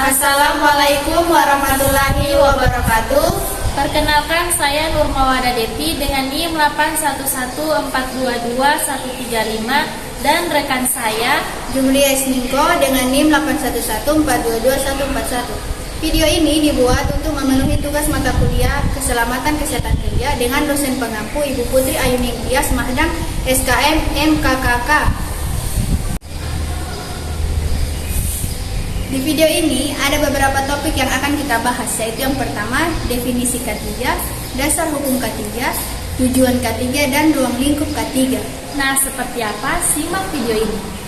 Assalamualaikum warahmatullahi wabarakatuh. Perkenalkan, saya Nurmawada Devi dengan NIM 81422135 dan rekan saya Jumlia Esningko dengan NIM 8114222141. Video ini dibuat untuk memenuhi tugas mata kuliah Keselamatan Kesehatan Kerja dengan dosen pengampu Ibu Putri Ayuning Tias Mahdang SKM MKKK. Di video ini ada beberapa topik yang akan kita bahas, yaitu yang pertama definisi K3, dasar hukum K3, tujuan K3, dan ruang lingkup K3. Nah, seperti apa? Simak video ini.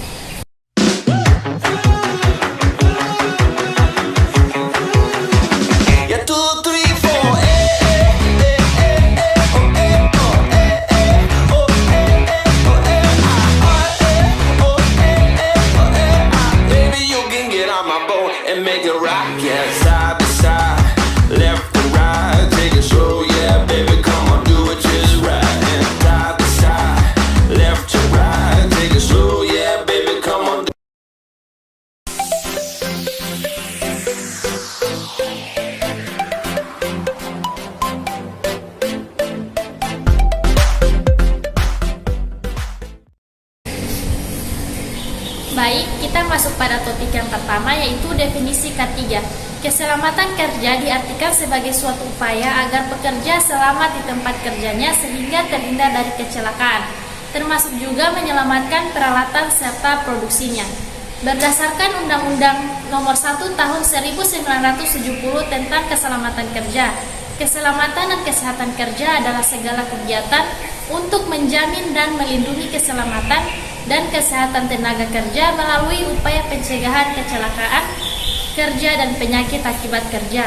And make it rock, yeah, side by side, left and right, take it slow, yeah, baby, come on, do it just right. And side by side, left to right, take it slow, yeah, baby, come on. Baik, kita masuk pada topik yang pertama, yaitu definisi K3. Keselamatan kerja diartikan sebagai suatu upaya agar pekerja selamat di tempat kerjanya sehingga terhindar dari kecelakaan, termasuk juga menyelamatkan peralatan serta produksinya. Berdasarkan Undang-Undang Nomor 1 Tahun 1970 tentang Keselamatan Kerja, keselamatan dan kesehatan kerja adalah segala kegiatan untuk menjamin dan melindungi keselamatan dan kesehatan tenaga kerja melalui upaya pencegahan kecelakaan kerja dan penyakit akibat kerja.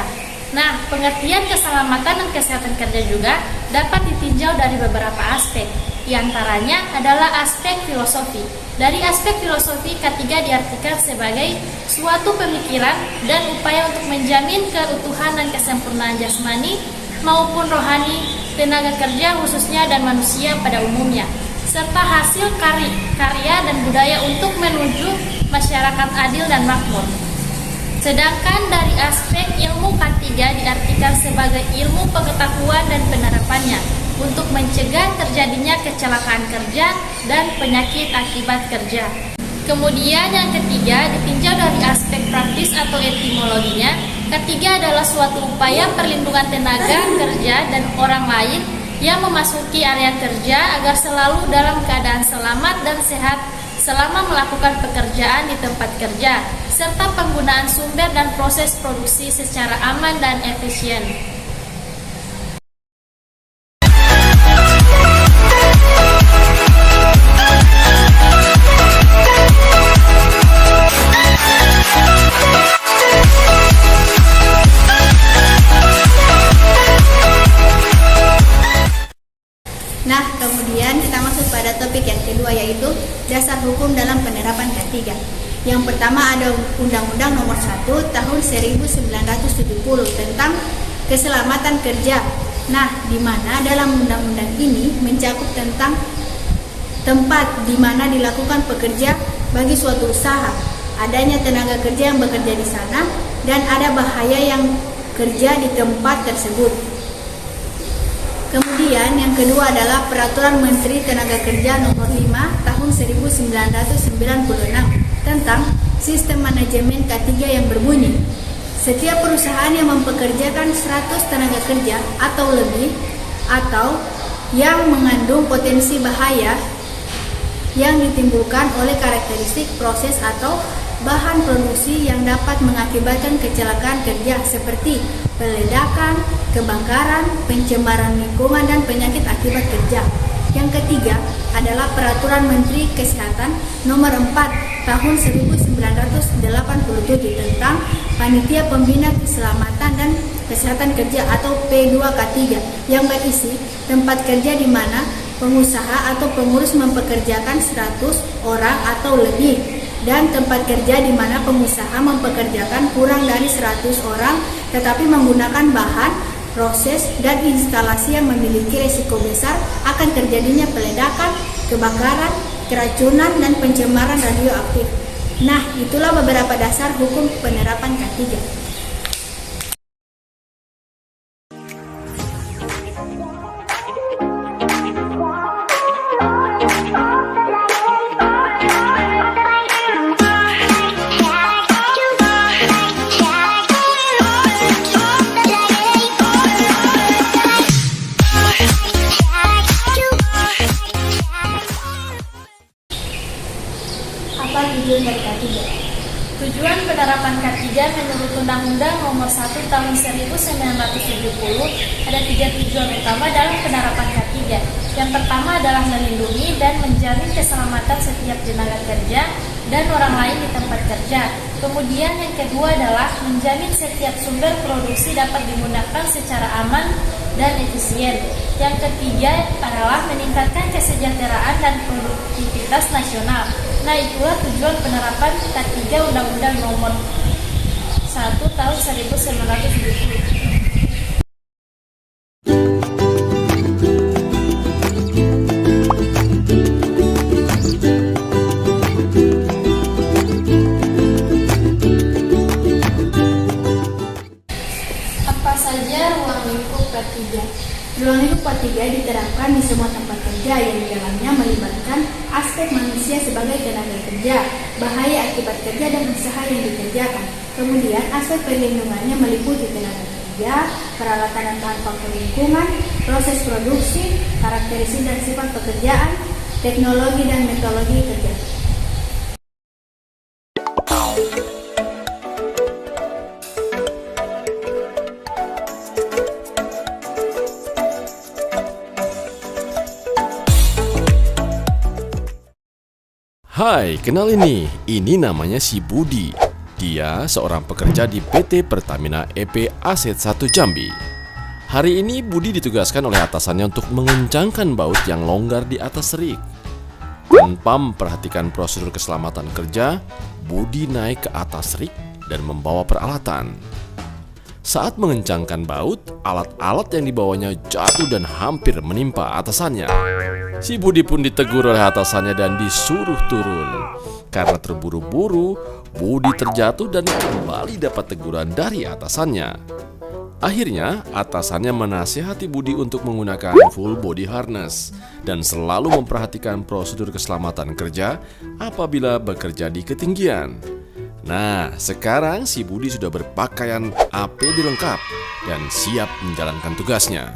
Nah, pengertian keselamatan dan kesehatan kerja juga dapat ditinjau dari beberapa aspek. Di antaranya adalah aspek filosofi. Dari aspek filosofi, K3 diartikan sebagai suatu pemikiran dan upaya untuk menjamin keutuhan dan kesempurnaan jasmani maupun rohani tenaga kerja khususnya dan manusia pada umumnya, serta hasil karya dan budaya untuk menuju masyarakat adil dan makmur. Sedangkan dari aspek ilmu K3 diartikan sebagai ilmu pengetahuan dan penerapannya untuk mencegah terjadinya kecelakaan kerja dan penyakit akibat kerja. Kemudian yang ketiga ditinjau dari aspek praktis atau etimologinya. K3 adalah suatu upaya perlindungan tenaga kerja dan orang lain yang memasuki area kerja agar selalu dalam keadaan selamat dan sehat selama melakukan pekerjaan di tempat kerja, serta penggunaan sumber dan proses produksi secara aman dan efisien. Nah, kemudian kita masuk pada topik yang kedua, yaitu dasar hukum dalam penerapan K3. Yang pertama ada Undang-Undang Nomor 1 Tahun 1970 tentang Keselamatan Kerja. Nah, di mana dalam undang-undang ini mencakup tentang tempat di mana dilakukan pekerja bagi suatu usaha, adanya tenaga kerja yang bekerja di sana, dan ada bahaya yang kerja di tempat tersebut. Kemudian yang kedua adalah Peraturan Menteri Tenaga Kerja Nomor 5 Tahun 1996 tentang Sistem Manajemen K3 yang berbunyi, setiap perusahaan yang mempekerjakan 100 tenaga kerja atau lebih atau yang mengandung potensi bahaya yang ditimbulkan oleh karakteristik proses atau bahan produksi yang dapat mengakibatkan kecelakaan kerja seperti peledakan, kebakaran, pencemaran lingkungan, dan penyakit akibat kerja. Yang ketiga adalah Peraturan Menteri Kesehatan Nomor 4 Tahun 1987 tentang Panitia Pembina Keselamatan dan Kesehatan Kerja atau P2K3 yang berisi tempat kerja di mana pengusaha atau pengurus mempekerjakan 100 orang atau lebih, dan tempat kerja di mana pengusaha mempekerjakan kurang dari 100 orang tetapi menggunakan bahan, proses, dan instalasi yang memiliki risiko besar akan terjadinya peledakan, kebakaran, keracunan, dan pencemaran radioaktif. Nah, itulah beberapa dasar hukum penerapan K3. Apa tujuan dari K3? Tujuan penerapan K3 menurut Undang-Undang Nomor 1 Tahun 1970 ada 3 tujuan utama dalam penerapan K3. Yang pertama adalah melindungi dan menjamin keselamatan setiap tenaga kerja dan orang lain di tempat kerja. Kemudian yang kedua adalah menjamin setiap sumber produksi dapat digunakan secara aman dan efisien. Yang ketiga adalah meningkatkan kesejahteraan dan produktivitas nasional. Nah, itulah tujuan penerapan K3 Undang-Undang Nomor 1 Tahun 1970. Apa saja ruang lingkup K3? Ruang lingkup K3 diterapkan di semua tempat kerja yang di dalamnya melibatkan aspek manusia sebagai tenaga kerja, bahaya akibat kerja dan usaha yang dikerjakan. Kemudian aspek perlindungannya meliputi tenaga kerja, peralatan dan bahan faktor lingkungan, proses produksi, karakteristik dan sifat pekerjaan, teknologi dan metodologi kerja. Hai, kenal ini namanya si Budi. Dia seorang pekerja di PT Pertamina EP Aset 1 Jambi. Hari ini Budi ditugaskan oleh atasannya untuk mengencangkan baut yang longgar di atas rig. Tanpa memperhatikan prosedur keselamatan kerja, Budi naik ke atas rig dan membawa peralatan. Saat mengencangkan baut, alat-alat yang dibawanya jatuh dan hampir menimpa atasannya. Si Budi pun ditegur oleh atasannya dan disuruh turun. Karena terburu-buru, Budi terjatuh dan kembali dapat teguran dari atasannya. Akhirnya, atasannya menasihati Budi untuk menggunakan full body harness dan selalu memperhatikan prosedur keselamatan kerja apabila bekerja di ketinggian. Nah, sekarang si Budi sudah berpakaian APD lengkap dan siap menjalankan tugasnya.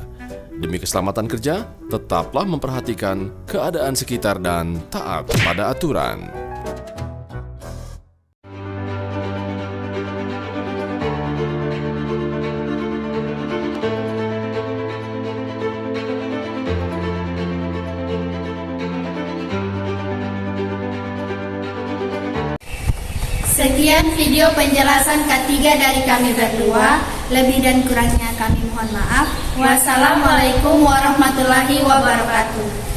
Demi keselamatan kerja, tetaplah memperhatikan keadaan sekitar dan taat pada aturan. Sekian video penjelasan K3 dari kami berdua. Lebih dan kurangnya kami mohon maaf. Wassalamualaikum warahmatullahi wabarakatuh.